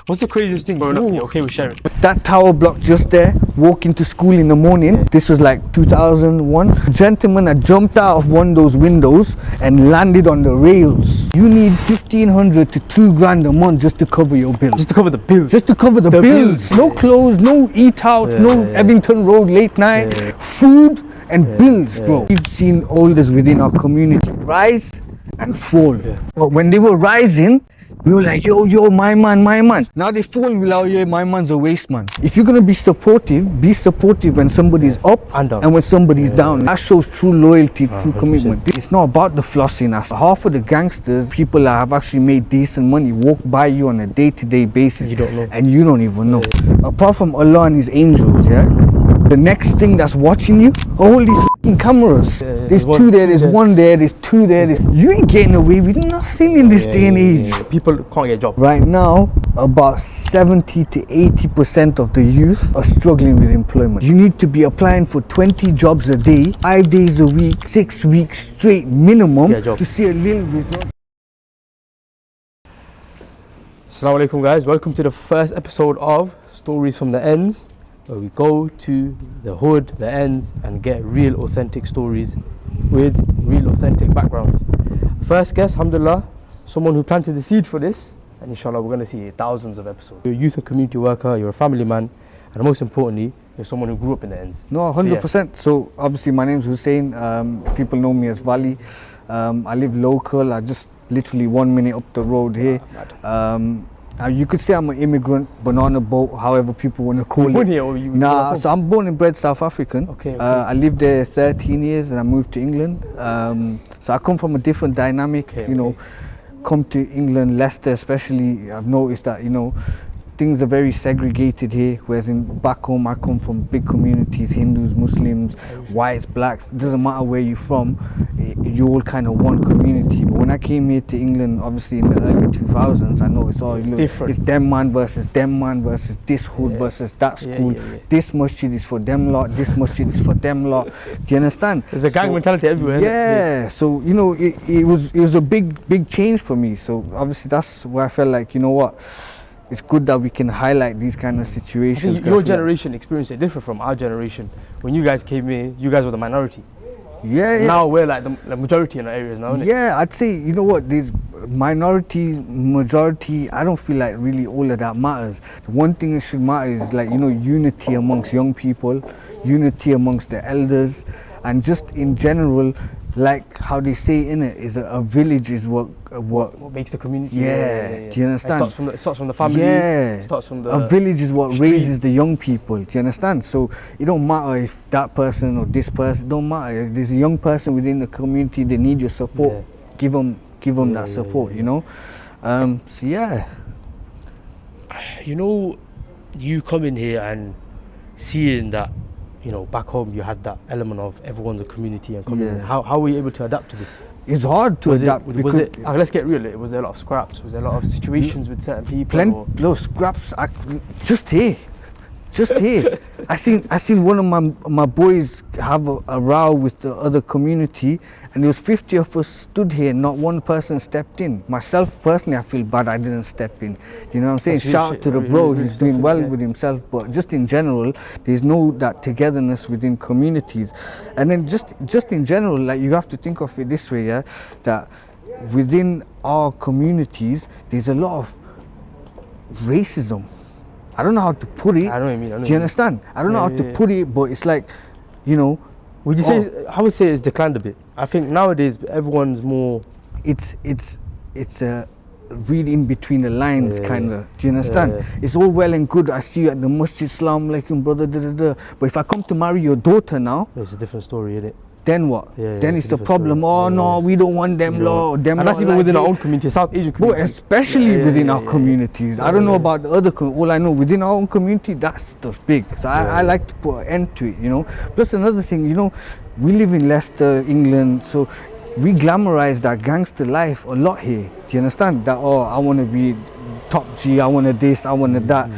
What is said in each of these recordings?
What's the craziest thing growing up you're okay with sharing? That tower block just there, walking to school in the morning, this was like 2001. A gentleman had jumped out of one of those windows and landed on the rails. You need 1,500 to 2 grand a month just to cover your bills. Just to cover the bills. Just to cover the bills. No clothes, no eat outs, no Ebbington Road late night, food and bills, bro. We've seen elders within our community rise and fall. But when they were rising, we were like, yo, my man. Now they fall and we're like, oh yeah, my man's a waste man. If you're gonna be supportive when somebody's up and when somebody's down. That shows true loyalty, true commitment. It's not about the flossing. Half of the gangsters, people that have actually made decent money, walk by you on a day-to-day basis and you don't even know. Apart from Allah and His angels, the next thing that's watching you, all these fucking cameras. There's 2 there, there's 1 there, there's 2 there. You ain't getting away with nothing in this day and age. People can't get jobs. Right now, about 70 to 80% of the youth are struggling with employment. You need to be applying for 20 jobs a day, 5 days a week, 6 weeks straight minimum to see a little result. Assalamu alaikum guys, welcome to the first episode of Stories from the Endz, where we go to the hood, the ends, and get real authentic stories with real authentic backgrounds. First guest, alhamdulillah, someone who planted the seed for this, and inshallah we're going to see thousands of episodes. You're a youth and community worker, you're a family man, and most importantly, you're someone who grew up in the ends. No, 100%. So obviously my name's Hussain, people know me as Valli. I live local, I just literally 1 minute up the road here. You could say I'm an immigrant, banana boat, however people want to call it. Born here or you? Nah, so I'm born and bred South African. Okay. I lived there 13 years and I moved to England. So I come from a different dynamic, come to England, Leicester especially, I've noticed that, things are very segregated here, whereas back home I come from big communities, Hindus, Muslims, whites, blacks. It doesn't matter where you're from, you're all kind of one community. But when I came here to England, obviously in the early 2000s, I know it's all different. It's them man versus this hood versus that school. This masjid is for them lot, this masjid is for them lot. Do you understand? There's a gang mentality everywhere. Yeah, so it was a big change for me. So obviously that's where I felt like, you know what, it's good that we can highlight these kind of situations. I think your generation experienced it different from our generation. When you guys came in, you guys were the minority. Now we're like the majority in our areas now, isn't it? Yeah, I'd say, you know what, there's minority, majority, I don't feel like really all of that matters. The one thing that should matter is like, unity amongst young people, unity amongst the elders, and just in general, like how they say in it, is a village is what makes the community. Yeah. Do you understand? It starts from the family. Yeah. Starts from the a village is what street. Raises the young people. Do you understand? So it don't matter if that person or this person, don't matter. If there's a young person within the community, they need your support. Give them that support. So yeah. You come in here and seeing that. Back home you had that element of everyone's a community and community. How were you able to adapt to this? It's hard to adapt. Let's get real. Was there a lot of scraps? Was there a lot of situations with certain people? Those scraps. Just here. I seen one of my boys have a row with the other community, and there was 50 of us stood here, not one person stepped in. Myself personally, I feel bad I didn't step in. You know what I'm saying? Shout out to the bro, he's doing well with himself, but just in general, there's no that togetherness within communities. And then just in general, like you have to think of it this way, that within our communities, there's a lot of racism. I don't know how to put it. I know what you mean. Do you understand? I don't know how to put it, but it's like, Would you say? I would say it's declined a bit. I think nowadays everyone's more. It's read in between the lines, kind of. Do you understand? It's all well and good. I see you at the masjid, Salaam alaikum, brother. But if I come to marry your daughter now, it's a different story, isn't it? Then what? Then it's a problem. Story. No, we don't want them law. And that's even within our own community, South Asian community. But especially within our communities. I don't know about the other all I know within our own community, that's stuff big. So I like to put an end to it, Plus another thing, we live in Leicester, England, so we glamorize that gangster life a lot here. Do you understand? That, I want to be top G, I want to this, I want to that.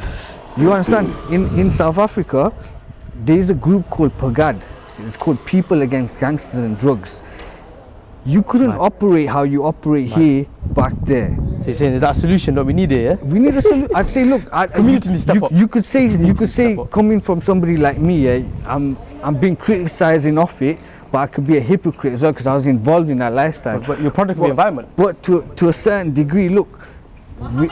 You understand? In South Africa, there's a group called Pagad. It's called People Against Gangsters and Drugs. You couldn't operate how you operate here back there. So you're saying is that a solution that we need here? Yeah? We need a solution. I'd say, look, Community needs to step up. You could say, step up. coming from somebody like me, yeah, I'm being criticizing of it, but I could be a hypocrite as well because I was involved in that lifestyle. But you're product of the environment. But to a certain degree, look,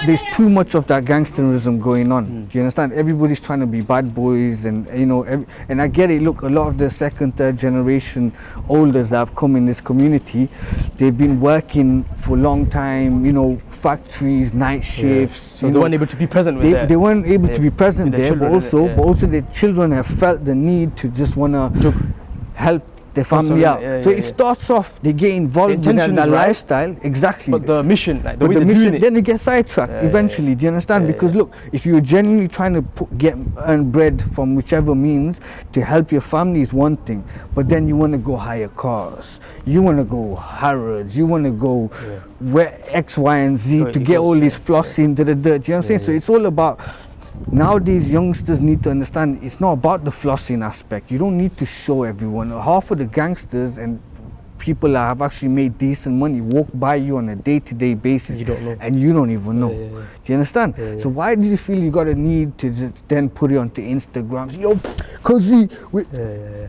there's too much of that gangsterism going on. Do you understand? Everybody's trying to be bad boys, and you know, and I get it. Look, a lot of the second, third generation olders that have come in this community, they've been working for a long time. You know, factories, night shifts. So they weren't able to be present with they weren't able to be present with their there, but children, also their children have felt the need to just wanna help their family out. So it starts off, they get involved in that lifestyle, exactly. But the mission, like the but way the they're mission, doing it, then you get sidetracked eventually. Do you understand? Because look, if you're genuinely trying to earn bread from whichever means to help your family is one thing, but then you want to go hire cars, you want to go Harrods, you want to go where X, Y, and Z to get all this flossing, do you know what I'm saying? So it's all about. Nowadays, youngsters need to understand it's not about the flossing aspect. You don't need to show everyone. Half of the gangsters and people that have actually made decent money walk by you on a day-to-day basis, you don't know. and you don't even know. Do you understand? So why do you feel you got a need to just then put it onto Instagram? Yo, cause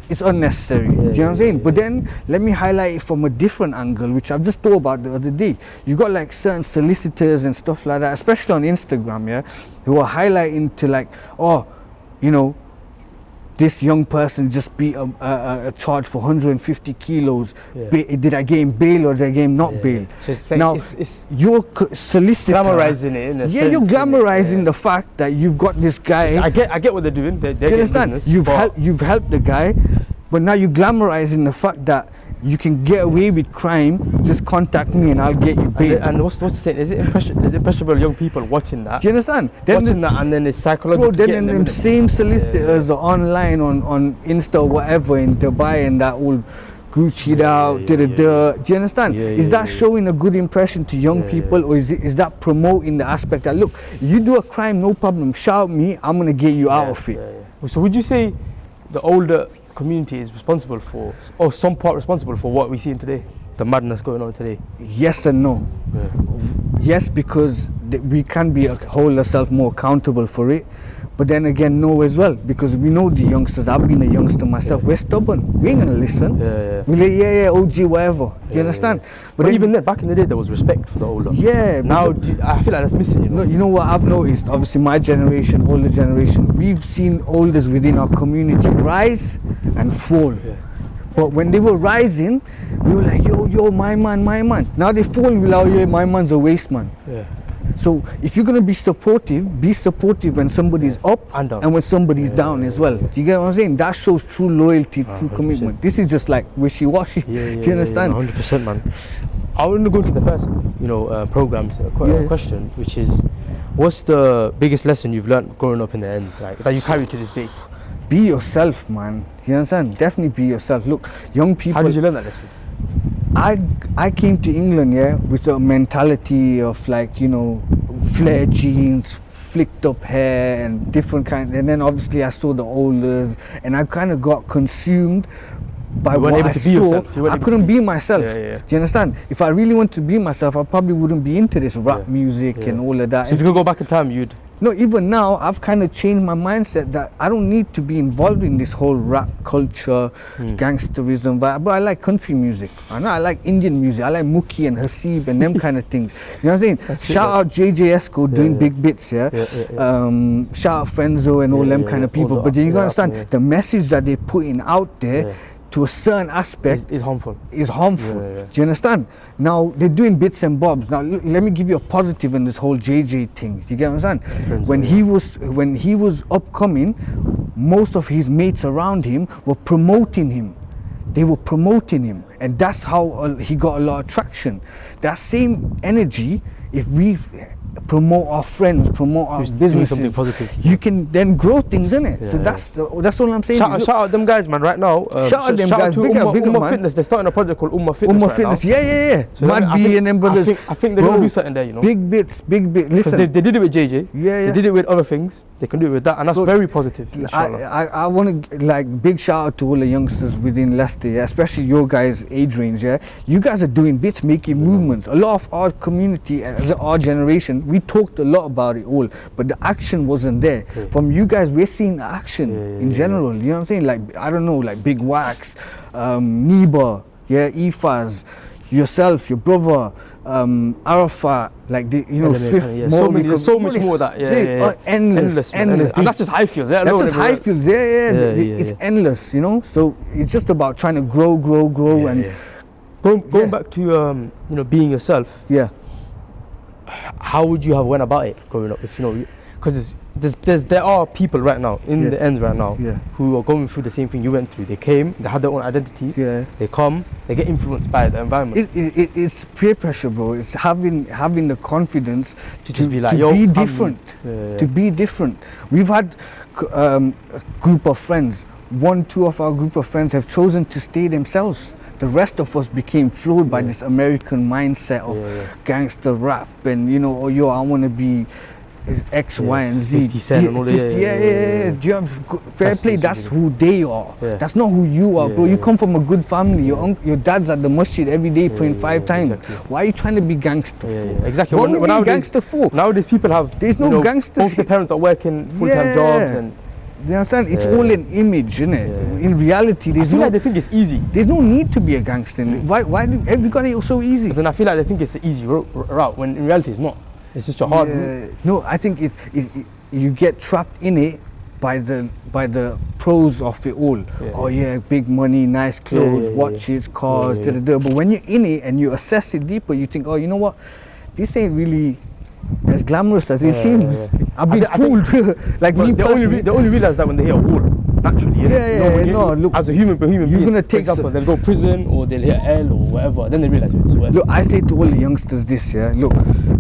it's unnecessary. Do you know what I'm saying? But then let me highlight it from a different angle, which I've just thought about the other day. You got like certain solicitors and stuff like that, especially on Instagram, who are highlighting to like, oh, you know, this young person just beat a charge for 150 kilos. Did I get him bail or did I get him not bail? So it's like now, you're solicitor. Glamorizing it in a sense. You're glamorizing the fact that you've got this guy. I get what they're doing. They're you understand? business, You've helped the guy, but now you're glamorizing the fact that you can get away with crime. Just contact me and I'll get you bail. And what's the saying? Is it impressionable young people watching that? Do you understand? Watching that, and then it's psychological. Bro, then them same solicitors are online on Insta or whatever in Dubai and that all Gucci'd out, do you understand? Is that showing a good impression to young people, or is that promoting the aspect that, look, you do a crime, no problem, shout me, I'm gonna get you out of it. So would you say the older community is responsible for, or some part responsible for what we see in today, the madness going on today? Yes and no. Yes, because we can hold ourselves more accountable for it, but then again no as well, because we know the youngsters. I've been a youngster myself. We're stubborn, we ain't gonna listen. We're like, OG, whatever. Do you understand? But even then, back in the day, there was respect for the older. Now I feel like that's missing, you know? You know what I've noticed? Obviously my generation, older generation, we've seen elders within our community rise and fall. But when they were rising, we were like, yo, my man. Now they fall, we're like, oh yeah, my man's a waste man. So if you're gonna be supportive when somebody's up and when somebody's down as well. Do you get what I'm saying? That shows true loyalty, true commitment. This is just like wishy-washy. Do you understand? 100%, man. I want to go to the first, programs question, which is, what's the biggest lesson you've learned growing up in the Endz, like that you carry to this day? Be yourself, man. You understand? Definitely be yourself. Look, young people. How did you learn that lesson? I came to England, with a mentality of like, flare jeans, flicked up hair and different kinds. And then obviously I saw the olders and I kind of got consumed by what I saw. I couldn't be myself. Do you understand? If I really wanted to be myself, I probably wouldn't be into this rap music and all of that. So if you could go back in time, you'd... No, even now, I've kind of changed my mindset that I don't need to be involved in this whole rap culture, gangsterism, but I like country music. I like Indian music. I like Mookie and Hasib and them kind of things. You know what I'm saying? Shout out JJ Esco doing big bits, shout out Frenzo and all them kind of people. But then you gotta understand, the message that they're putting out there, to a certain aspect is harmful. Do you understand? Now they're doing bits and bobs. Now let me give you a positive in this whole JJ thing. Do you get what I'm saying? When he was upcoming, most of his mates around him were promoting him. They were promoting him, and that's how he got a lot of traction. That same energy, if we promote our friends, promote our Doing businesses, something positive. you can then grow things, innit? Yeah, So that's all I'm saying. Shout out them guys, man, right now. Shout out them guys, to big up, Ummah man. Fitness. They're starting a project called Ummah Fitness Ummah right Fitness, now. yeah. So Mad B and them brothers. I think they're going to do something there, you know. Big bits. Because Listen, they did it with JJ. Yeah. They did it with other things. They can do it with that, and that's Look, very positive. Inshallah. I want to like big shout out to all the youngsters within Leicester, yeah? Especially your guys' age range. Yeah, you guys are doing bits, making movements. A lot of our community and our generation, we talked a lot about it all, but the action wasn't there. Yeah. From you guys, we're seeing action in yeah. general. You know what I'm saying? Like I don't know, like Big Wax, Neba, yeah, Ifaz, yourself, your brother, Arafat, like the, you know, Swift. Yeah. There's so much more of that. Yeah. Endless. And that's just Highfields. That's just Highfields. Yeah. It's endless, you know. So it's just about trying to grow, and going back to you know, being yourself. Yeah. How would you have went about it growing up? If you know, because there are people right now in the ends right now who are going through the same thing you went through. They came, they had their own identity. Yeah. They come, they get influenced by the environment. It's peer pressure, bro. It's having the confidence to just be like, to yo, be different. To be different. We've had a group of friends. 1-2 of our group of friends have chosen to stay themselves. The rest of us became flawed by this American mindset of gangster rap and, you know, oh, I want to be X, Y, and Z. 50 Cent and all that. Do you have fair play? That's who they are. That's not who you are, bro. You come from a good family. Your dad's at the masjid every day praying 5 times. Exactly. Why are you trying to be gangster? Exactly. What are you gangster for? Nowadays people have, there's no gangster. Both the parents are working full-time jobs and. You understand? It's all an image, isn't it? In reality, I feel like they think it's easy. There's no need to be a gangster. Why do everybody so easy? But then I feel like they think it's an easy route when in reality it's not. It's just a hard route. No, I think you get trapped in it by the pros of it all. Oh yeah, big money, nice clothes, watches, cars, But when you're in it and you assess it deeper, you think, oh, you know what? This ain't really as glamorous as it seems. I've been fooled. Like me personally. They only realize that when they hear all, naturally. Look, as a human being, gonna for example, they'll go prison or they'll hear L or whatever, then they realize it's worth. Look, I say to all the youngsters this, look,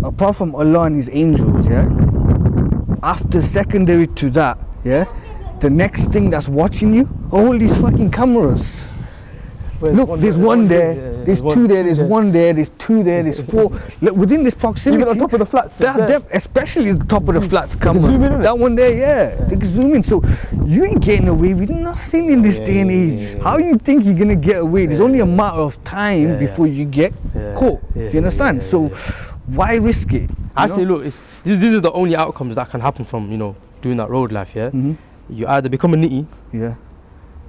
apart from Allah and His angels, after secondary to that, the next thing that's watching you are all these fucking cameras. Look, there's one there, there's 2 there, there's 1 there, there's 2 there, there's 4. Look, within this proximity, even on top of the flats, especially the top of the flats camera, zoom in, that one there, they can zoom in. So you ain't getting away with nothing in this day and age. How you think you're gonna get away? There's only a matter of time before you get caught. Do you understand? So why risk it? I say, look, these are the only outcomes that can happen from, you know, doing that road life. You either become a nitty,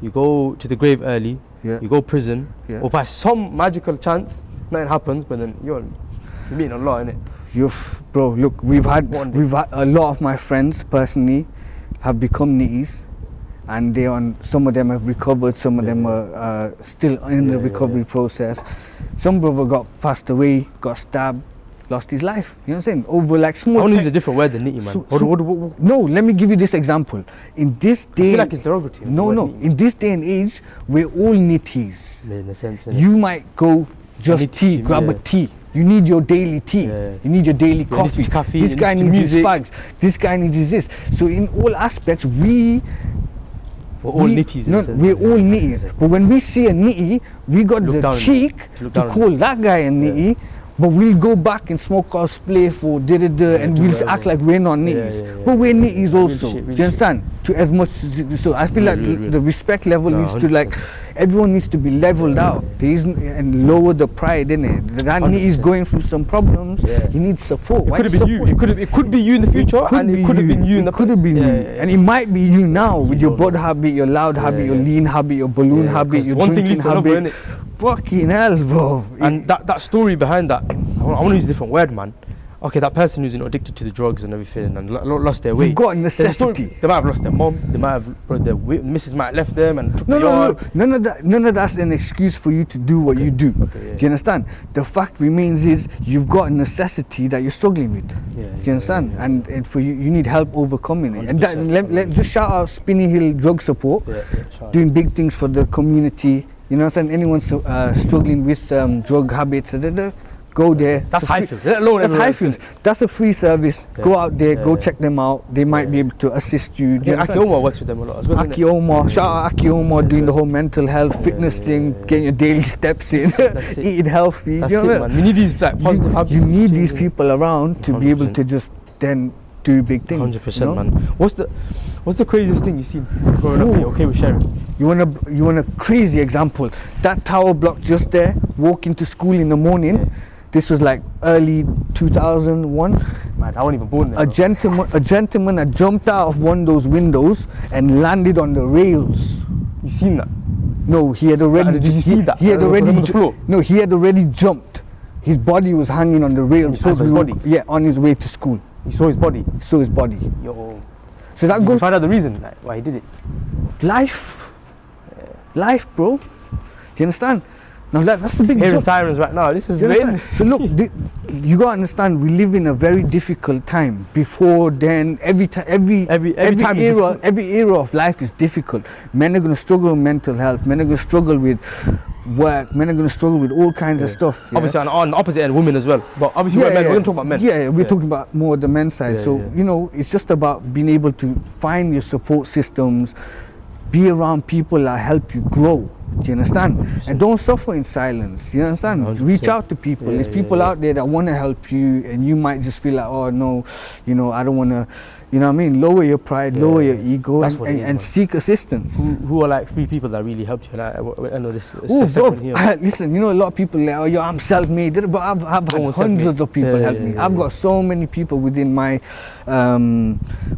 you go to the grave early, you go prison, or by some magical chance, nothing happens, but then you're meeting Allah, innit? Bro, look, we've had a lot of my friends personally have become nitties, and some of them have recovered, some of them are still in the recovery process. Some brother passed away, got stabbed, lost his life. You know what I'm saying? Over like small. I want to use a different word than nitty, man. No, let me give you this example. In this day, I feel like it's derogatory. No. In this day and age, we're all nitties. In a sense, you might go just tea, grab a tea. You need your daily tea. You need your daily coffee. This guy needs his fags. This guy needs his this. So in all aspects, we're all nitties. We're all nitties. But when we see a nitty, we got the cheek to call that guy a nitty. But we'll go back and smoke our spliff for and we'll act like we're not nitties. But we're nitties also. Do you understand? To as much so I feel like the respect level needs to everyone needs to be leveled out. And lower the pride, innit? That nitty's going through some problems. He needs support. It could have been you. It could be you in the future, and it could have been you in the past. It could have been you. And it might be you now with your bud habit, your loud habit, your lean habit, your balloon habit, your drinking habit. Fucking hell, bro. And that story behind that, I want to use a different word, man. Okay, that person who's addicted to the drugs and everything and lost their weight. You've got necessity. They might have lost their mom. They might have their missus might have left them and took none of that's an excuse for you to do what you do. Do you understand? The fact remains is you've got a necessity that you're struggling with. Do you understand? And for you need help overcoming it. And let just shout out Spinney Hill Drug Support, doing big things for the community. You know what I'm saying? Anyone struggling with drug habits, Go there. That's It's a free- Highfields. Let alone That's everywhere else, Highfields. innit? That's a free service. Go out there, go yeah. check them out. They might be able to assist you. Do you Yeah, Aki understand? Omar works with them a lot as well. innit? Aki Omar, shout out Aki Omar doing the whole mental health fitness thing, getting your daily steps in, That's it. eating healthy. That's you know it, what I man. We need these like positive mean? habits. You need to these change, people around to be able 100%. to just then do big things. 100%, you know? man. What's the craziest thing you've seen growing up? Are you okay with sharing? You want a crazy example? That tower block just there, walking to school in the morning. Yeah. This was like early 2001. Man, I wasn't even born there. A bro. gentleman had jumped out of one of those windows and landed on the rails. You seen that? No, he had already. Did you see that? He had For already. him on the floor? No, he had already jumped. His body was hanging on the rails. You saw as his we were- body? Yeah, on his way to school. You saw his body. He saw his body. Yo. So that Did you goes find out the reason like, why he did it? life, life, bro. Do you understand? Now that's the big Hearing jump. sirens right now. This is You rain. understand? So look, you gotta understand. We live in a very difficult time. Before then, every time time is difficult. every era of life is difficult. Men are gonna struggle with mental health. Men are gonna struggle with work. Men are gonna struggle with all kinds of stuff. Yeah? Obviously, on the opposite end, women as well. But obviously, we're men. We're gonna talk about men. Yeah, we're talking about more the men's side. Yeah, So yeah. you know, it's just about being able to find your support systems, be around people that help you grow. Do you understand? And don't suffer in silence. You understand? 100%. Reach out to people. Yeah, There's people out there that want to help you, and you might just feel like, oh no, you know, I don't want to. You know what I mean? Lower your pride, lower your ego, That's what it is, and man. seek assistance. Who are like 3 people that really helped you? Like, I know this. Oh, segment bro, here. listen, you know, a lot of people like, oh, yo, I'm self-made, but I've had No one's hundreds self-made. of people Yeah, help yeah, me. yeah, I've yeah. got so many people within my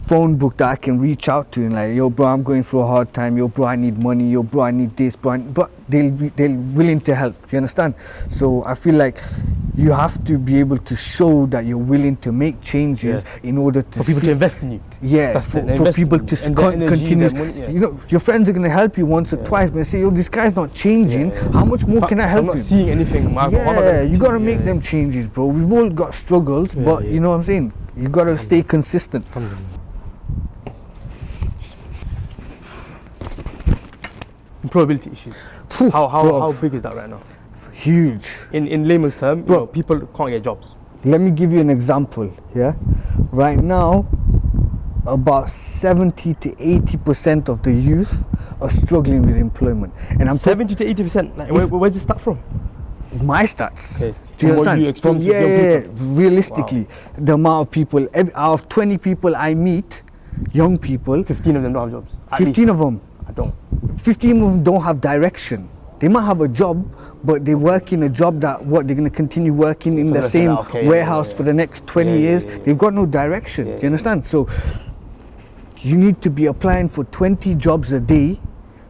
phone book that I can reach out to and like, yo, bro, I'm going through a hard time. Yo, bro, I need money. Yo, bro, I need this, bro. But they're willing to help. You understand? So I feel like you have to be able to show that you're willing to make changes in order to For people see- to invest in you. yeah, That's for, it, they for invest people in to you. And their energy, continue. their money, yeah. You know, your friends are gonna help you once or twice, but they say, yo, this guy's not changing. How much more can I If help I'm not you? seeing anything. Why am I Yeah, gonna you gotta do- make yeah, them changes, bro. We've all got struggles, but yeah. you know what I'm saying? You gotta stay consistent. Employability issues. Phew, bro. How big is that right now? Huge. In layman's term, Bro. you know, people can't get jobs. Let me give you an example. Yeah, right now, about 70 to 80% of the youth are struggling with employment, and I'm 70 to 80%. Like, where's this start from? my stats. Okay. Do you From what understand? you experience with yeah, young yeah, people. realistically, the amount of people, out of 20 people I meet, young people, 15 of them don't have jobs. At 15 least. of them, I don't. 15 of them don't have direction. They might have a job, but they work in a job that they're going to continue working in So the that's same like, okay, yeah, warehouse yeah, yeah. for the next 20 Yeah, yeah, years. yeah, yeah. They've got no direction. Yeah, Do you understand? So you need to be applying for 20 jobs a day,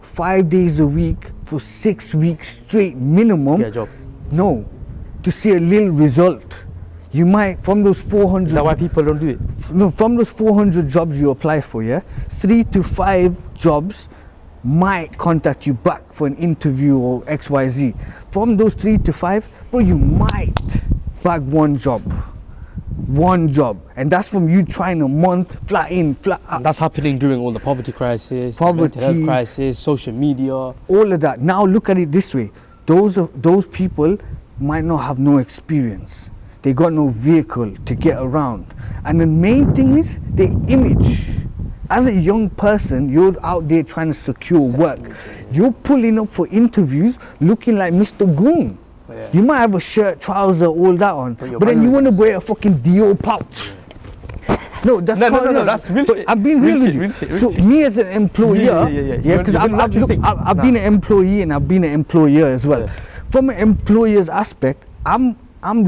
5 days a week for 6 weeks straight minimum. Get a job. No, to see a little result. You might, from those 400 Is that why people don't do it? no, from those 400 jobs you apply for, yeah, 3 to 5 jobs might contact you back for an interview or XYZ. From those 3 to 5, but you might bag one job, and that's from you trying a month, flat in, flat out. And that's happening during all the poverty crisis, Poverty. mental health crisis, social media. All of that. Now look at it this way: those people might not have no experience. They got no vehicle to get around, and the main thing is their image. As a young person, you're out there trying to secure work. You're pulling up for interviews looking like Mr. Goon. Yeah. You might have a shirt, trouser, all that on, But your but then you values want to are- wear a fucking Dior pouch. No, that's No, called- that's real but shit. I'm being Real real with shit, you. real shit, real So shit. me as an employer, Yeah, because You're doing natural thing. I've Nah. been an employee and I've been an employer as well. Yeah. From an employer's aspect, I'm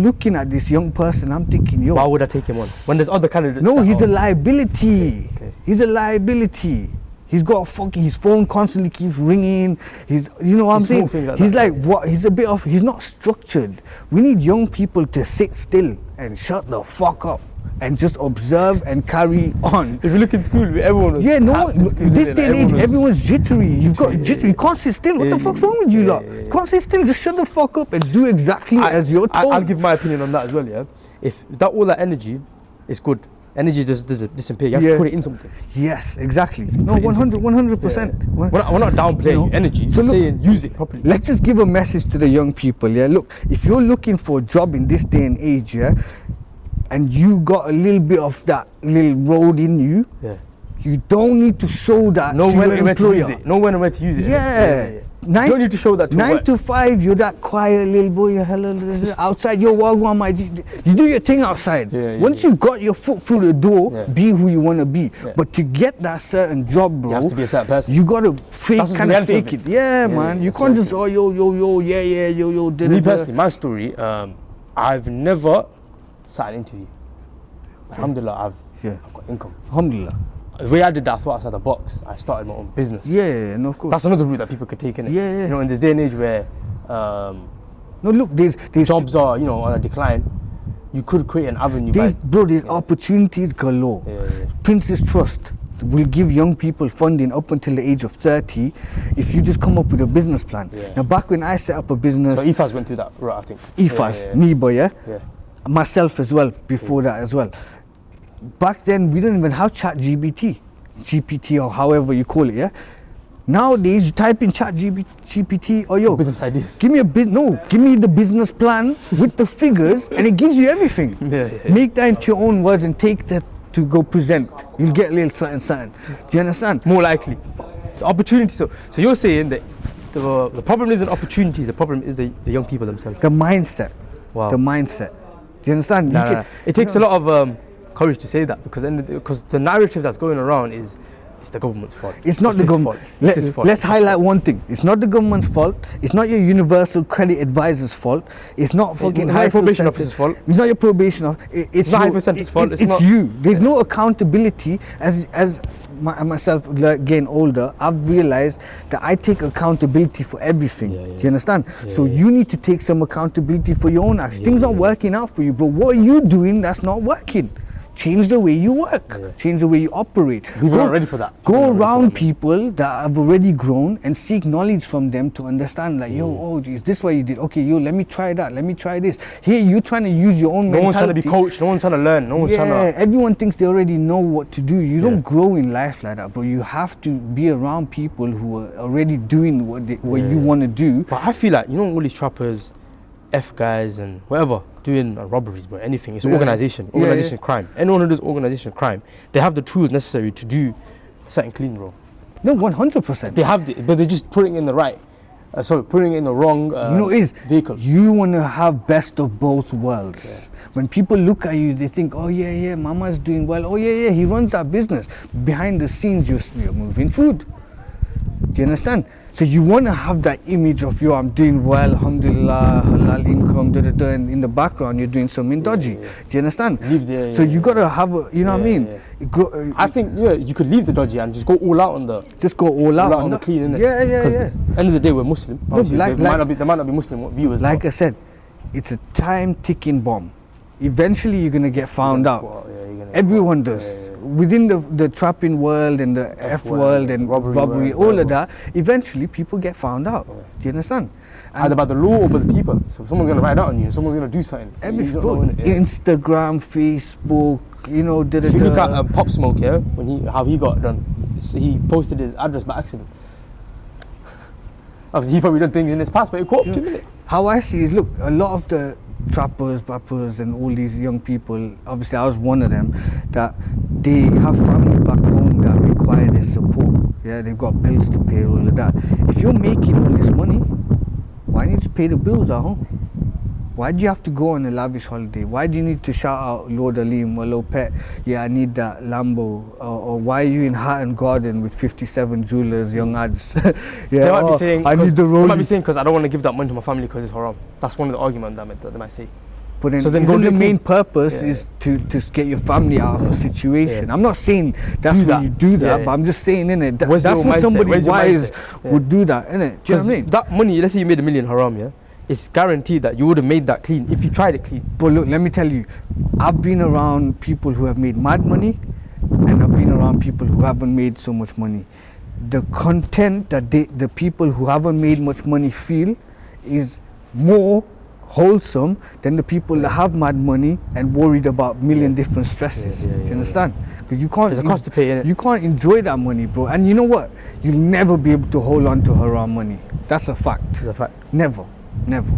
looking at this young person. I'm thinking, yo, Why would I take him on when there's other candidates? no, that he's are- a liability. Okay. He's a liability. He's got fucking, his phone constantly keeps ringing. You know what I'm Small saying? things like He's that, like, what? He's not structured. We need young people to sit still and shut the fuck up and just observe and carry on. If you look in school, everyone was. Yeah, no, tapped in school, this innit? day and age, Everyone was- everyone's jittery. You've got Jittery, jittery. You can't sit still. What Yeah, the fuck's wrong with you lot? yeah, yeah. Can't sit still. Just shut the fuck up and do exactly as you're told. I'll give my opinion on that as well. Yeah, if all that energy is good, Energy just doesn't disappear. You have to put it in something. Yes, exactly. No, 100%. We're not downplaying energy. So We're look, saying use it properly. Let's just give a message to the young people. Yeah, look, if you're looking for a job in this day and age, yeah, and you got a little bit of that little road in you, you don't need to show that know to when your and where to employer. use it. Know when and where to use it. Yeah. You don't need to show that to 9 work. to 5, you're that quiet little boy. Outside, you're wagwan, my G. You do your thing outside. Once you got your foot through the door, be who you want to be. But to get that certain job, bro, you have to be a certain person. You got to kind of fake it. Yeah, man. You can't just, yo. Me personally, my story, I've never sat an interview. Alhamdulillah, I've got income. Alhamdulillah. The way I did that, I thought outside the box. I started my own business. Yeah, no, of course. That's another route that people could take, innit? Yeah. You know, in this day and age where no, look, there's jobs are, you know, on a decline, you could create an avenue. There's opportunities galore. Prince's Trust will give young people funding up until the age of 30 if you just come up with a business plan. Now, back when I set up a business... So IFAS went through that, right, I think. IFAS, NIBA, myself as well, before that as well. Back then, we didn't even have GPT or however you call it, yeah? Nowadays, you type in GPT or yo, business ideas. Give me the business plan with the figures and it gives you everything. Make that into your own words and take that to go present. You'll get a little something. Do you understand? More likely. The opportunity, so you're saying that the problem isn't opportunities, the problem is the young people themselves. The mindset. Wow. The mindset. Do you understand? It takes a lot of courage to say that because the narrative that's going around is it's the government's fault. It's not the government. Let's highlight one thing. It's not the government's fault. It's not your universal credit advisor's fault. It's not fucking high probation officer's fault. It's not your probation officer. It's not high center's fault. It's you. There's no accountability. As myself getting older, I've realized that I take accountability for everything. Do you understand? So you need to take some accountability for your own actions. Things not working out for you, bro. What are you doing that's not working? Change the way you work. Change the way you operate. People are not ready for that. Go around people that have already grown and seek knowledge from them to understand, like, is this what you did? Okay, let me try that. Let me try this. Here, you trying to use your own mentality. No one's trying to be coached. No one's trying to learn. No one's trying to... everyone thinks they already know what to do. You don't grow in life like that, bro. You have to be around people who are already doing what you want to do. But I feel like, you know, all these trappers, F guys and whatever, doing robberies, but anything. It's organization crime. Anyone who does organization crime, they have the tools necessary to do something clean, bro. No, 100%. They have it, but they're just putting it in the putting it in the wrong vehicle. You want to have best of both worlds. When people look at you, they think, oh yeah, Mama's doing well. Oh yeah, he runs that business. Behind the scenes, you're moving food. Do you understand? So you want to have that image of, I'm doing well, alhamdulillah, halal income, and in the background you're doing something dodgy. Do you understand? So you got to have what I mean? I think, you could leave the dodgy and just go all out on the... Just go all out on the clean, innit? Yeah. Because at the end of the day, we're Muslim. There might not be Muslim viewers. Like I said, it's a time ticking bomb. Eventually you're going to get found out. Everyone does. Within the trapping world and the F world and robbery, all of that, eventually people get found out. Do you understand? Either by the law or by the people. So someone's going to write out on you, someone's going to do something. Instagram, Facebook, If you look at Pop Smoke, how he got done, he posted his address by accident. Obviously he probably done things in his past, but it caught up to him. How I see is, look, a lot of the trappers, bappers and all these young people, obviously I was one of them, that they have family back home that require their support. They've got bills to pay, all of that. If you're making all this money, why don't you pay the bills at home? Why do you have to go on a lavish holiday? Why do you need to shout out Lord Aleem or Lord Pet, I need that Lambo? Or why are you in Hatton Garden with 57 jewelers, young ads? They might be saying, I need the road. They might be saying, because I don't want to give that money to my family because it's haram. That's one of the arguments that they might say. But then, the main purpose is to get your family out of a situation. I'm not saying that's why you do that, but I'm just saying, innit, that's what somebody wise would do that, innit? Do you know what I mean? That money, let's say you made $1 million haram, it's guaranteed that you would have made that clean if you tried it clean. But look, let me tell you, I've been around people who have made mad money, and I've been around people who haven't made so much money. The content that the people who haven't made much money feel is more wholesome than the people that have mad money and worried about million different stresses. Do you understand? Because you can't. There's a cost to pay, innit? You can't enjoy that money, bro. And you know what? You'll never be able to hold on to haram money. That's a fact. It's a fact. Never.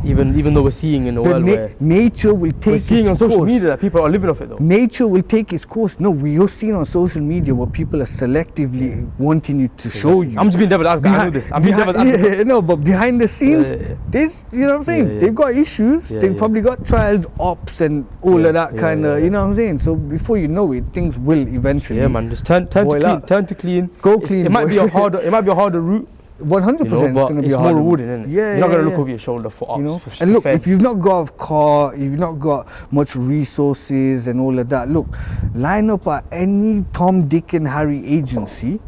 Even though we're seeing in the world where nature will take we're seeing on its social course. media that people are living off it though. Nature will take its course. No, you're seeing on social media what people are selectively wanting you to show you. I'm just being devil's advocate. I know this. I'm being devil's advocate. Yeah, no, but behind the scenes, there's, you know what I'm saying? Yeah. They've got issues. They've probably got trials, ops, and all of that kind of, you know what I'm saying? So before you know it, things will eventually. Yeah, man. Just turn to clean. Turn to clean. Go clean. It might be a harder route. 100%, you know, it's going to be it's hard. more rewarding, isn't it? Yeah, you're not going to yeah, look over your shoulder for ops. You know? For and look, feds. if you've not got a car, if you've not got much resources and all of that, look, line up at any Tom, Dick and Harry agency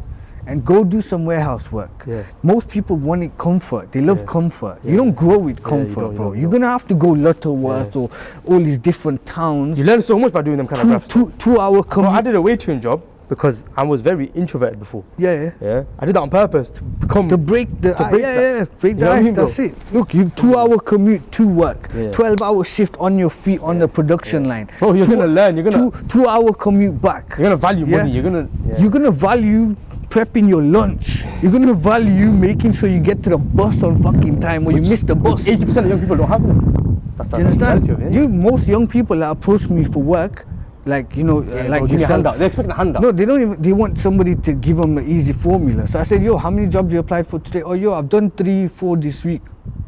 and go do some warehouse work. Yeah. Most people want it comfort. They love comfort. You don't grow with comfort, bro. You're going to have to go Lutterworth or all these different towns. You learn so much by doing them kind of graphs. 2 hour commute. I did a waitering job because I was very introverted before. Yeah. I did that on purpose to become break the break break the ice. That's it. Look, you 2 hour commute to work, 12-hour shift on your feet on the production line. Bro, you're gonna learn. You're gonna 2 hour commute back. You're gonna value money. You're gonna value prepping your lunch. You're gonna value making sure you get to the bus on fucking time or you miss the bus. 80% of young people don't have them. That's Do you understand? Of it, Most young people that approach me for work, like, you know, like give me a handout. They're expecting a handout. No, they don't even. They want somebody to give them an easy formula. So I said, yo, how many jobs you applied for today? Oh, yo, I've done 3, 4 this week.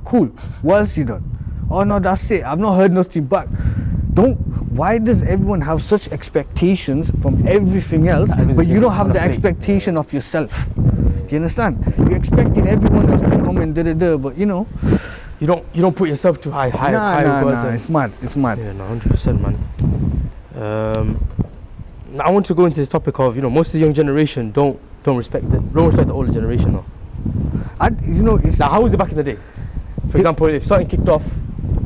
Cool. What else you done? Oh no, that's it. I've not heard nothing back. Why does everyone have such expectations from everything else, but you don't have the expectation of yourself? Do you understand? You're expecting everyone else to come and da-da-da, but you know. You don't put yourself too high. Nah, it's mad. Yeah, no, 100%, man. I want to go into this topic of, you know, most of the young generation don't respect the older generation though. Now, how was it back in the day? For example, if something kicked off,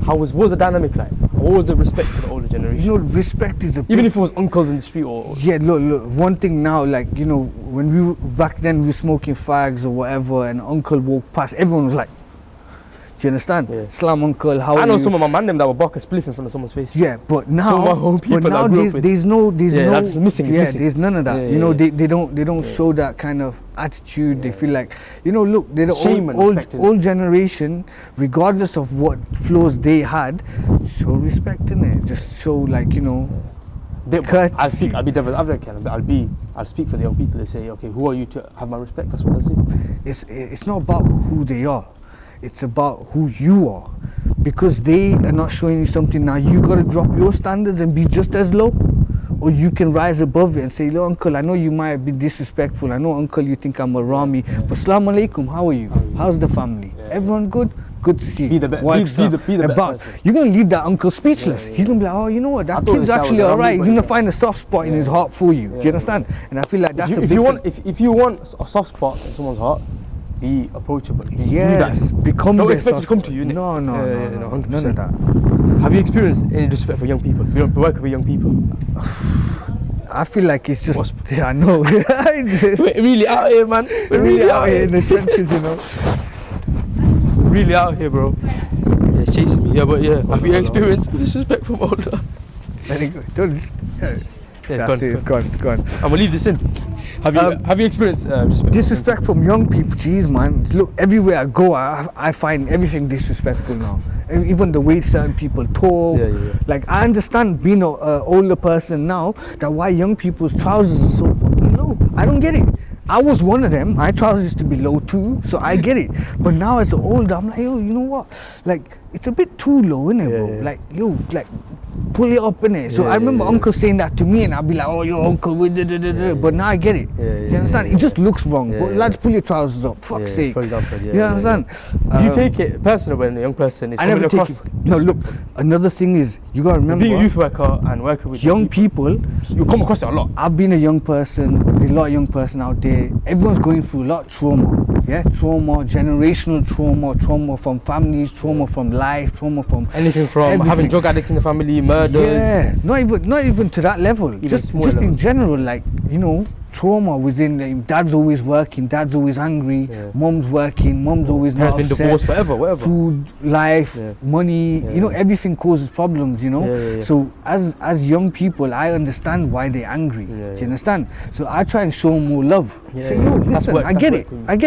what was the dynamic like? What was the respect for the older generation? You know, respect is even if it was uncles in the street or yeah, look, one thing now, like, you know, when we back then we were smoking fags or whatever, and uncle walked past, everyone was like, do you understand? Yeah. Slam uncle, how are you? I know some of my man them that were buck a spliff in front of someone's face. Yeah, but now, some of my own people there's no, that's missing. There's none of that. Yeah, you know, they don't show that kind of attitude. Yeah. They feel like, you know, look, they're the old generation, regardless of what flaws they had, show respect in it. Just show, like, you know, courtesy. I'll be devil's advocate. I'll speak for the young people. They say, okay, who are you to have my respect? That's what they say. It's not about who they are. It's about who you are. Because they are not showing you something now, you gotta drop your standards and be just as low. Or you can rise above it and say, look, uncle, I know you might be disrespectful. I know, uncle, you think I'm a Rami. But Assalamu alaikum, how are you? How's the family? Everyone good? Good to see you. Be the better person. You're gonna leave that uncle speechless. He's gonna be like, oh, you know what, that kid's actually alright. You're gonna find a soft spot in his heart for you. Do you understand? And I feel like that's if you want a soft spot in someone's heart, be approachable. Yes, become. Don't expect it to come to you. No, 100%. None of that. Have you experienced any disrespect for young people? You don't work with young people. I feel like it's just. Yeah, I know. We're really out here, man. We're really out here in the trenches, you know. Really out here, bro. Yeah, it's chasing me. Yeah, but yeah. Have you experienced disrespect from older? Very good. Don't. It's gone. I'm gonna leave this in. Have you experienced disrespect from young people? Jeez, man. Look, everywhere I go, I find everything disrespectful now. Even the way certain people talk. Yeah. Like, I understand being an older person now, that why young people's trousers are so fucking low. I don't get it. I was one of them. My trousers used to be low too, so I get it. But now as an older, I'm like, yo, you know what? Like, it's a bit too low, innit, bro? Yeah. Like, yo, like, pull it up, innit? So I remember uncle saying that to me, and I'd be like, oh, yo, uncle, but now I get it. Do you understand? It just looks wrong. But lads, pull your trousers up, fuck's sake. For example, you understand? Do you take it personal when a young person is coming across? No, look, another thing is, you gotta remember, being a youth worker and working with young people, you come across it a lot. I've been a young person, there's a lot of young person out there. Everyone's going through a lot of trauma. Yeah, trauma, generational trauma from families, trauma from life, trauma from anything from having drug addicts in the family, murders. Yeah, not even to that level. Just in general, like, you know, trauma within them. Dad's always working, dad's always angry, mom's working, mom's always not Parents been upset. divorced, whatever. Food, life, money, you know, everything causes problems, you know. So as young people, I understand why they're angry. Do you understand? So I try and show them more love. Say, yo, listen, I get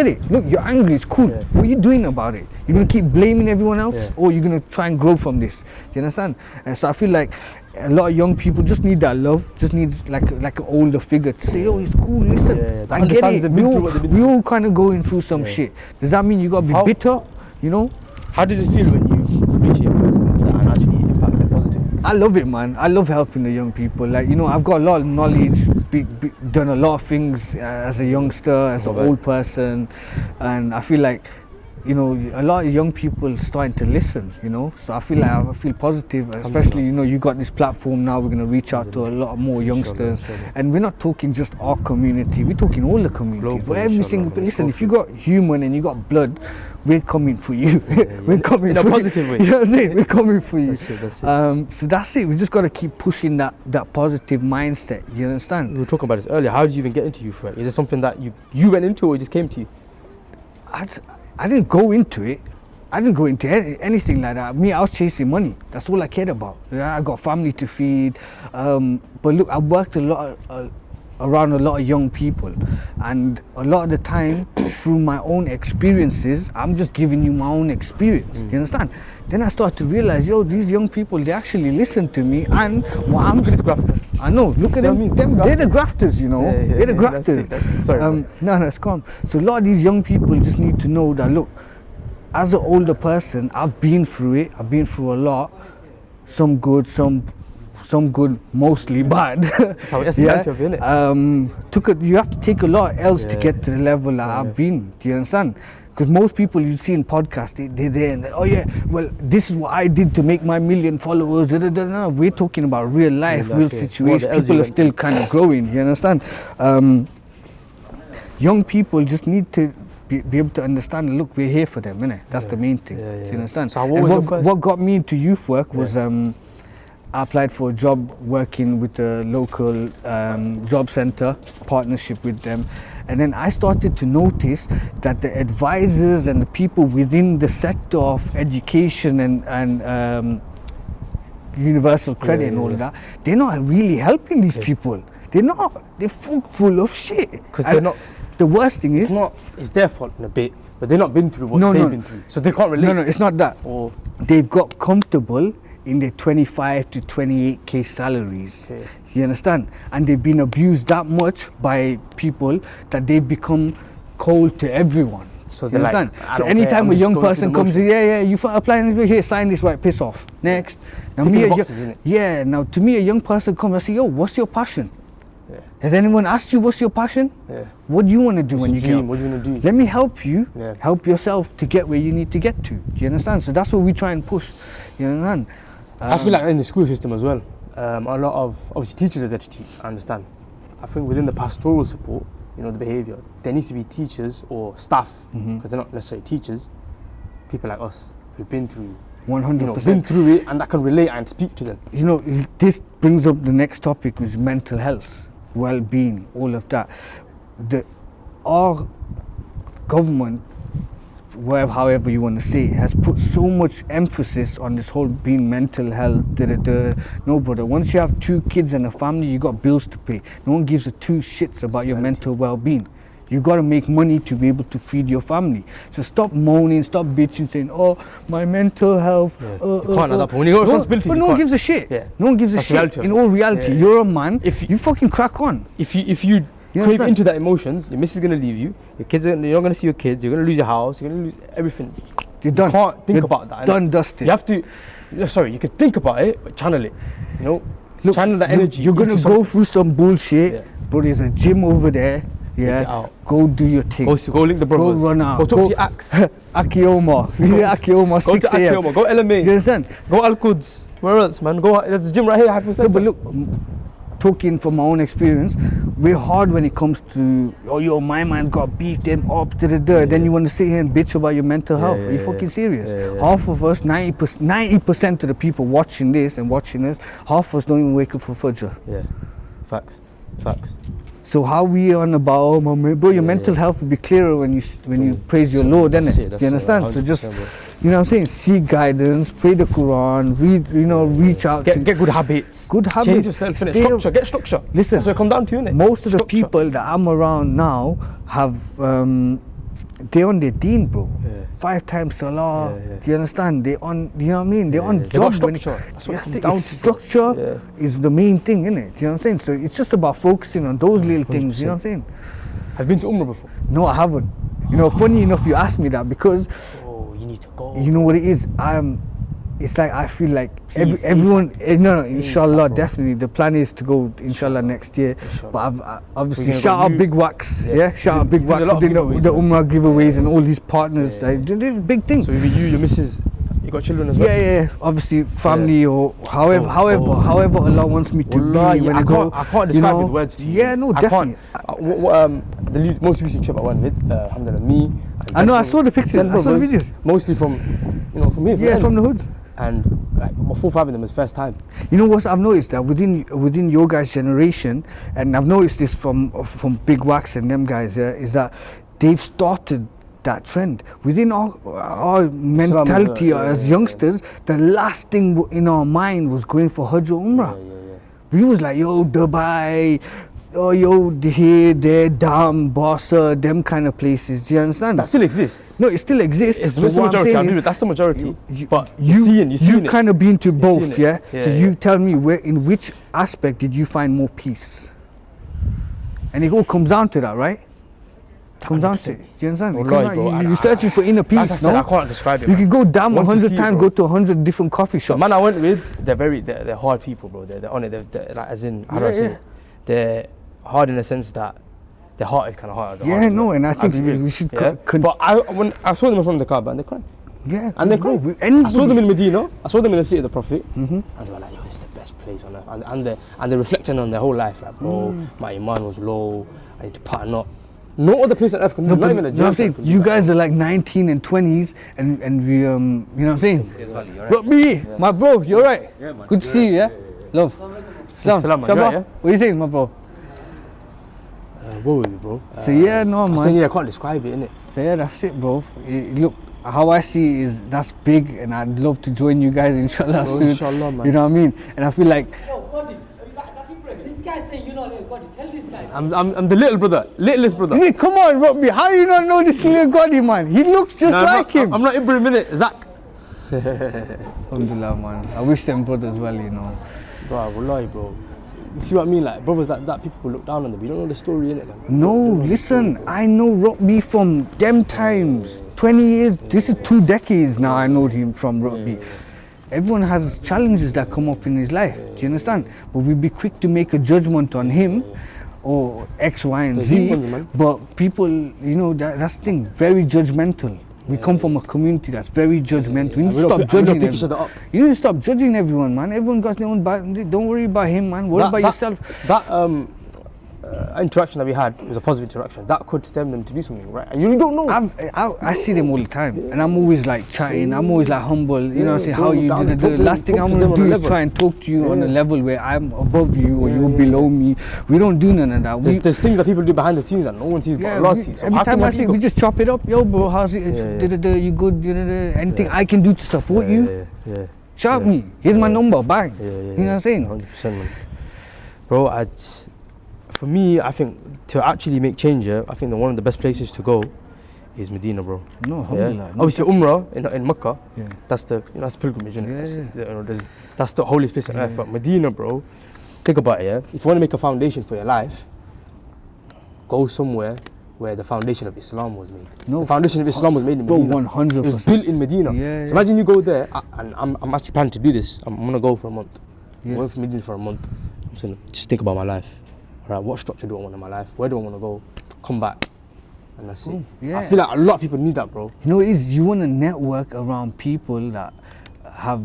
it. Look, you're angry, it's cool. What are you doing about it? You're gonna keep blaming everyone else, or you're gonna try and grow from this? Do you understand? And so I feel like a lot of young people just need that love, just need like an older figure to say, yo, it's cool, listen, I get it. We all kind of going through some shit. Does that mean you gotta be bitter, you know? How does it feel when you reach a person like that and actually impact them positively? I love it, man. I love helping the young people. Like, you know, I've got a lot of knowledge, done a lot of things as a youngster, as an old person, and I feel like, you know, a lot of young people starting to listen, you know, so I feel like I feel positive, especially, you know, you got this platform now, we're going to reach out to a lot more youngsters, and we're not talking just our community, we're talking all the communities, but every single, listen, if you got human and you got blood, we're coming for you. We're coming in for a positive way. You know what I'm saying? We're coming for you. That's it. So that's it. We just got to keep pushing that positive mindset. You understand? We were talking about this earlier. How did you even get into youth work? Is it something that you went into, or it just came to you? I didn't go into it. I didn't go into anything like that. Me, I was chasing money. That's all I cared about. Yeah, I got family to feed. But look, I worked around a lot of young people, and a lot of the time through my own experiences, I'm just giving you my own experience. You understand? Then I started to realize, yo, these young people, they actually listen to me, and what I'm going to I know, look at them, they're the grafters, you know, they're the grafters. That's it. Sorry. No, it's calm. So a lot of these young people just need to know that, look, as an older person, I've been through it, I've been through a lot, some good, some good, mostly bad. That's how it's meant to have, innit? You have to take a lot else to get to the level that I've been. Do you understand? Because most people you see in podcasts, they're there and oh yeah, well, this is what I did to make my 1 million followers. No, we're talking about real life, real situations. People are still kind of growing. You understand? Young people just need to be able to understand. Look, we're here for them, innit? That's the main thing. You understand? So what got me into youth work was I applied for a job working with the local job centre, partnership with them, and then I started to notice that the advisors and the people within the sector of education and universal credit and all of that, they're not really helping these people. They're not. They're full of shit. Because they're not. The worst thing is, it's their fault in a bit, but they've not been through what they've been through, so they can't relate. No, it's not that. Or they've got comfortable in their 25 to 28k salaries. You understand? And they've been abused that much by people that they've become cold to everyone. So they understand? Like, so anytime a young person comes, you applying here, sign this, right, piss off. Next. Now to me a young person comes and say, yo, what's your passion? Has anyone asked you what's your passion? What do you want to do when you get up? What do you want to do? Let me help you, help yourself to get where you need to get to. Do you understand? So that's what we try and push. You understand? I feel like in the school system as well, a lot of, obviously teachers are there to teach, I understand. I think within the pastoral support, you know, the behaviour, there needs to be teachers or staff, because they're not necessarily teachers, people like us who've been through 100%. You know, been through it and that can relate and speak to them. You know, this brings up the next topic, which is mental health, well-being, all of that. Our government, however you want to say, has put so much emphasis on this whole being mental health. No, brother, once you have 2 kids and a family, you got bills to pay. No one gives a 2 shits about your mental well-being. You got to make money to be able to feed your family. So stop moaning, stop bitching, saying, "Oh, my mental health." You can't have that. When you got responsibilities, but no one gives a shit. No one gives a shit. In all reality, you're a man. If you fucking crack on. If you crave into that emotions, your missus is gonna leave you. Your kids, you're not gonna see your kids. You're gonna lose your house. You're gonna lose everything. You're done. You can't think about that. Done, dusted. You have to. Sorry, you can think about it, but channel it. You know, look, channel that energy. You're gonna go through some bullshit, but there's a gym over there. Yeah, go do your thing. Go link the brothers. Go run out. Go talk to your axe. Akioma. Akioma. Go to Akioma. Go LMA. You understand? Go Al Quds. Where else, man? Go. There's a gym right here. But look, talking from my own experience, we're hard when it comes to, my man's got beef, them up, then you want to sit here and bitch about your mental health. Are you fucking serious? Half of us, 90% of the people watching this and watching us, half of us don't even wake up for Fajr. Yeah, facts. Facts. So how we on about, oh, bro, your mental health will be clearer when you praise your Lord, That's innit? it, that's You understand? it, So just, 100%, bro. you know what I'm saying, seek guidance, pray the Quran, read, reach out to... Get good habits. Good habits. Change yourself, innit? Structure, get structure. Listen, That's what it come down to, innit? most of the Structure. people that I'm around now have, they're on their deen, bro. Yeah. 5 times salah, Yeah. do you understand? They on, you know what I mean? They're on They got job. when it- structure. That's what it comes it's down to, bro. structure is the main thing, innit? You know what I'm saying? So it's just about focusing on those little things, you know what I'm saying? I've been to Umrah before. No, I haven't. You know, funny enough, you asked me that because Oh, you need to go. you know what it is. It's like I feel like Please, everyone. No, inshallah, bro. definitely. The plan is to go, inshallah, next year. Inshallah. But I've obviously We're gonna shout go out new- Big Wax. Yes. Yeah, shout out Big You did a Wax lot for of doing giveaways, the man. Umrah giveaways and all these partners. They did big thing. So either you, your missus, you got children as well? Yeah. Obviously, family or however Allah wants me to Wallahi, be when I I go. can't describe with words to you. Yeah, no, I definitely. Can't, the most recent trip I went with, alhamdulillah, me. And I know, I 10 saw the pictures, 10 I saw the brothers, videos. Mostly from, from here. Yeah, Endz. from the hoods. And like about 4 or 5 of them was first time. You know what I've noticed that within your guys' generation, and I've noticed this from Big Wax and them guys, is that they've started that trend within our mentality as youngsters. The last thing in our mind was going for Hajj or Umrah. We was like, yo, Dubai, oh, yo, here, there, Dam, Barca, them kind of places. Do you understand? That still exists. No, it still exists. It's but the what I'm majority. saying I agree is, with that's the majority. But you've you're seeing it. kind of been to You're both, seeing it. yeah? Yeah, So yeah. you tell me in which aspect did you find more peace? And it all comes down to that, right? Comes down to it. Do you understand? It comes Wallahi, down- bro, you're searching for inner peace, Like I said, no? I can't describe it. You man. can go down Once you 100 see it, times, bro. go to 100 different coffee shops. The man I went with, they're hard people, bro. They're on it. They're like, as in, how do I say Yeah, it? They're hard in the sense that their heart is kind of hard. Yeah, no, and I think we should But when I saw them in front of the Kaaba and they cried. Yeah, And they bro, cried. I anybody- saw them in Medina. I saw them in the city of the Prophet. And they were like, yo, it's the best place on earth. And they're reflecting on their whole life. Like, bro, my iman was low. I need to pattern up. No other place on earth can do. Not even a you know what I'm jail. saying? You guys are like 19 and 20s, and we, you know what I'm saying? Robbie, my bro, you're right. Yeah, man. Good to see you, yeah? Love. Salam. Salam, man. Shabba, You right, yeah? what are you saying, my bro? What were you, bro? So yeah, no, I'm saying, man. yeah, I can't describe it, innit? Yeah, that's it, bro. Look, how I see it is that's big, and I'd love to join you guys, inshallah, Bro, soon. inshallah, man. You know what I mean? And I feel like, Yo, Goddy, this guy saying you're not little Goddy. Tell this guy. I'm the little brother, littlest brother. hey, come on, Robbie, how you not know this little Goddy, man? He looks just like him. I'm not Ibrahim, innit? Zach. Alhamdulillah, man. I wish them brothers well, you know. Bro, wallahi, bro. You see what I mean? Like, brothers like that, people look down on them. You don't know the story, innit? Man? No, listen, I know Robbie from them times. 20 years, this is 2 decades now I know him from Robbie. Everyone has challenges that come up in his life, do you understand? But we'd be quick to make a judgment on him or X, Y, and There's Z. deep ones, man. But people, you know, that's the thing, very judgmental. We come from a community that's very judgmental. We need to We don't stop pick- we don't judging pick each everyone. other up. You need to stop judging everyone, man. Everyone got their own don't worry about him, man. Worry about yourself. That interaction that we had was a positive interaction. That could stem them to do something, right? And you don't know. I see them all the time, and I'm always like chatting. I'm always like humble, you know. Say how you down, did. talk The to last thing them I'm on gonna a do is level. try and talk to you on a level where I'm above you or you're below me. We don't do none of that. There's things that people do behind the scenes that no one sees, but Allah sees. So every how time can I one say, people- we just chop it up. Yo, bro, how's it? You good? Anything I can do to support you? Yeah. Shout me. Here's my number. Bang. You know what I'm saying? 100%, man. Bro, for me, I think to actually make change, I think that one of the best places to go is Medina, bro. No, Yeah? alhamdulillah. No, Obviously, Umrah in Mecca, Yeah. that's the that's pilgrimage, isn't it? Yeah, That's the holiest place on earth. But Medina, bro, think about it, yeah? If you want to make a foundation for your life, go somewhere where the foundation of Islam was made. No, The foundation of Islam was made in bro, Medina. 100%. It was built in Medina. Yeah, So yeah. imagine you go there, and I'm actually planning to do this. I'm gonna go for a month. Yeah. I'm going for Medina for a month. I'm just gonna just think about my life. All right, what structure do I want in my life? Where do I want to go? Come back, and that's it. yeah. I feel like a lot of people need that, bro. You know, it is you want to network around people that have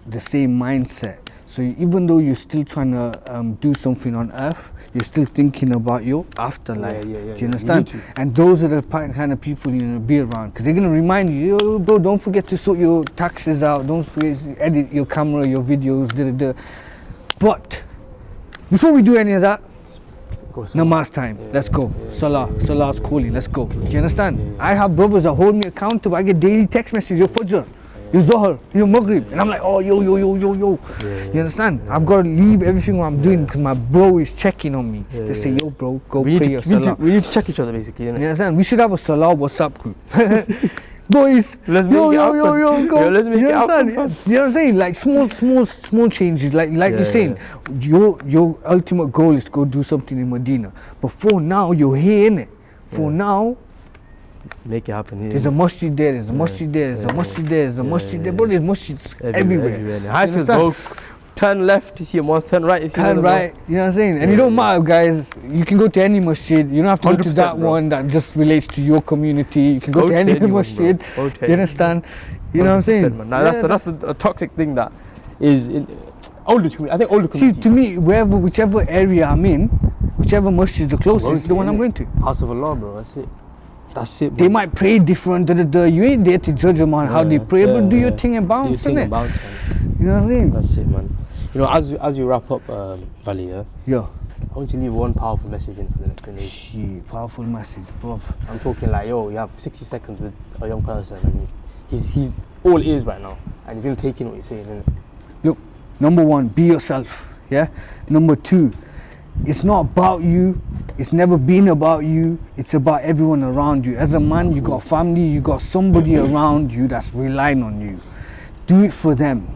the same mindset. So even though you're still trying to do something on earth, you're still thinking about your afterlife. Yeah, Do you you understand? need to. And those are the kind of people you need to be around, because they're gonna remind you, yo, bro, don't forget to sort your taxes out. Don't forget to edit your camera, your videos. But before we do any of that, Go Salah. Namaz time, let's go. Salah's calling, let's go. Do you understand? I have brothers that hold me accountable. I get daily text messages, your Fajr, your Zohar, your Maghrib. And I'm like, oh, yo. You understand? I've got to leave everything what I'm doing because my bro is checking on me. They say, yo, bro, go pray your Salah. We need to check each other, basically, innit? You understand? We should have a Salah WhatsApp group. Boys, Let's make it happen. go. Yo, let's make you it understand? happen. You know what I'm saying? Like small changes. Like you're saying, your ultimate goal is to go do something in Medina. But for now, you're here, innit? For now, make it happen here. there's a masjid there, there's a masjid there, there's a masjid there, there's a masjid there. Bro, there's masjids everywhere. Hafiz, bro. Turn left to see a mosque, turn right to see Turn right, you know what I'm saying? And it don't matter, guys. You can go to any masjid. You don't have to go to that one that just relates to your community. You can go to any masjid. You understand? You know what I'm saying? Man. Now, that's a toxic thing that is in older community. I think older community. See, to me, whichever area I'm in, whichever masjid is the closest, is the one I'm going to. House of Allah, bro. That's it. They might pray different. You ain't there to judge them on how they pray, but do your thing and bounce, innit? You know what I mean? That's it, man. You know, as we wrap up, Valli, Yeah. I want you to leave one powerful message in for the next generation. Shit, powerful message, bro. I'm talking like, yo, you have 60 seconds with a young person, and he's all ears right now, and he's gonna take in what you're saying, innit? Look, number one, be yourself. Yeah. Number two, it's not about you. It's never been about you. It's about everyone around you. As a man, you got family. You got somebody around you that's relying on you. Do it for them.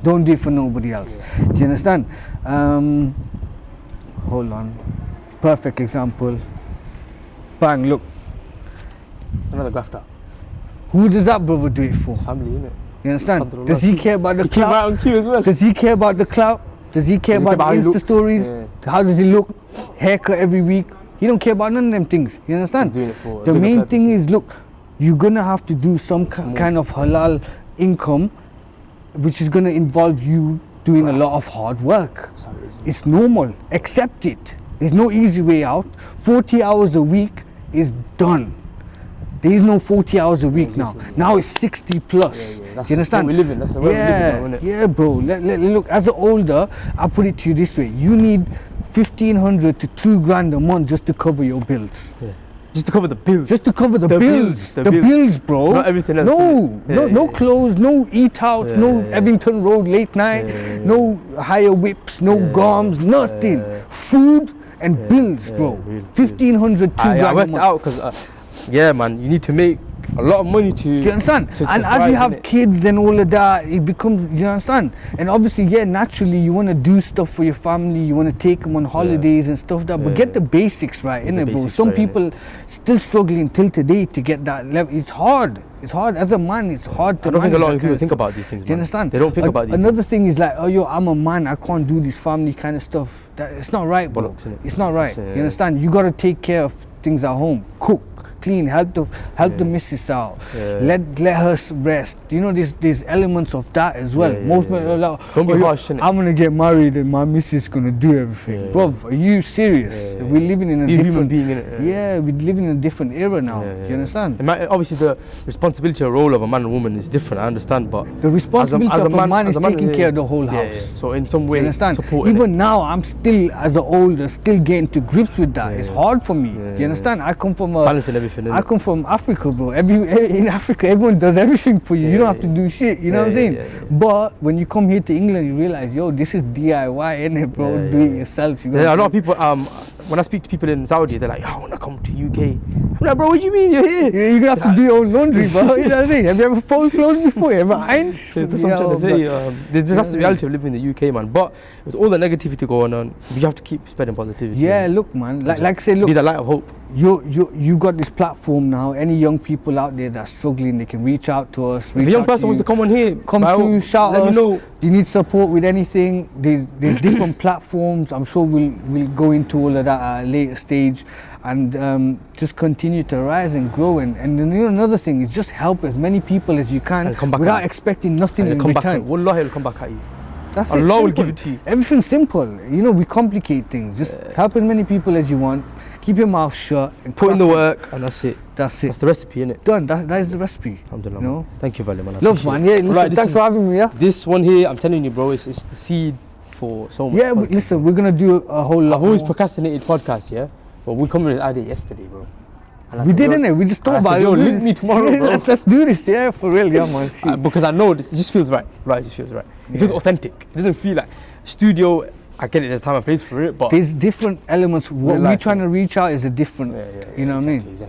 Don't do it for nobody else. Do you understand? Hold on. Perfect example. Bang, look. Another grafter. Who does that brother do it for? Family, innit? You understand? Does he care about the He came right clout? on cue as well. Does he care about the clout? Does he care about how he the Insta looks? stories? Yeah. How does he look? Haircut every week? He don't care about none of them things. You understand? He's doing it for the bigger main thing purposes. is, look, you're gonna have to do some kind of halal income, which is gonna involve you doing a lot of hard work. It's normal. Accept it. There's no easy way out. 40 hours a week is done. There is no 40 hours a week now. Now it's 60 plus. That's You understand? what we live in. That's the way we live in now, innit? Yeah, bro. Look, as an older, I'll put it to you this way. You need 1,500 to 2,000 a month just to cover your bills. Yeah. Just to cover the bills. Just to cover the bills. The The bills. bills, bro. Not everything else. No clothes, no eat outs, no Abington Road late night, no higher whips, no gums, nothing. Food and bills, bro. Really. 1,500, 2,000 I a worked month. out because, yeah, man, you need to make a lot of money to. Do you understand? to And as thrive, you have innit? kids and all of that, it becomes, you understand? And obviously, yeah, naturally, you want to do stuff for your family, you want to take them on holidays and stuff like that, but get the basics right, Get the innit, bro? basics Some right, people still struggling till today to get that level. It's hard. It's hard. As a man, it's hard to I don't think a manage lot that of kind people of think stuff. about these things. Do you man. understand? They don't think about these Another thing is like, oh, yo, I'm a man, I can't do this family kind of stuff. It's not right, bro. Bollocks, innit? It's not right. Yeah. You understand? You got to take care of things at home. Cook, clean, help the missus out. Yeah. Let her rest. You know, there's elements of that as well. Yeah, Most yeah, people are like, Don't be "Oh, yo, harsh, innit? I'm gonna get married and my missus is gonna do everything. Yeah, Bro, are you serious? Yeah, We're living in a Be a human different being, innit? Yeah, we're living in a different era now. You understand? Obviously, the responsibility or role of a man and woman is different. I understand, but The responsibility of a man is taking care of the whole yeah, house. yeah. So in some way, You understand? supporting it. Even now, I'm still, as an older, still getting to grips with that. It's hard for me. Yeah, You understand? I come from balancing everything. I innit? come from Africa, bro. In Africa, everyone does everything for you. You don't have to do shit. You know what I'm saying? But when you come here to England, you realize, yo, this is DIY, innit, bro? Do it yourself. You Yeah, a lot of people. When I speak to people in Saudi, they're like, "I want to come to UK." I'm like, "Bro, what do you mean you're here?" Yeah, you're gonna have to do your own laundry, bro. You know what I'm saying? Have you ever folded clothes before? You ever ironed? That's what I'm trying to say. That's the reality of living in the UK, man. But with all the negativity going on, we have to keep spreading positivity. Yeah, look, man. Like I say, look. Be the light of hope. You got this platform now. Any young people out there that's struggling, they can reach out to us. If a young person wants to come on here, come by all, through, shout let us. me know. Do you need support with anything? There's different platforms. I'm sure we'll go into all of that at a later stage, and just continue to rise and grow. And then, you know, another thing is just help as many people as you can And come back without at you. expecting nothing in Come back. return. Wallahi, it'll come back at you. That's Allah it. will Simple. give it to you. Everything's simple. You know, we complicate things. Just help as many people as you want. Keep your mouth shut and Put in the crack work, and that's it. That's it. That's the recipe, innit? Done. That is the recipe. Alhamdulillah. No. Thank you, Valli, man. I Love, appreciate man. it. Yeah, listen, Right, this thanks is- for having me. Yeah. This one here, I'm telling you, bro, it's the seed for so much. Yeah, but listen, we're gonna do a whole lot I've always more. procrastinated podcasts, yeah? But we come with this idea yesterday, bro. And I We said, did, yo- innit? We just and I thought said, about yo, it. link me tomorrow, Yeah, bro. let's do this, yeah, for real, yeah, man. Shoot. Because I know this, it just feels right. Right, it just feels right. It feels authentic. It doesn't feel like studio. I get it, there's time and place for it, but There's different elements. What Real we're life, trying innit? to reach out is a different, you know what I mean? Exactly.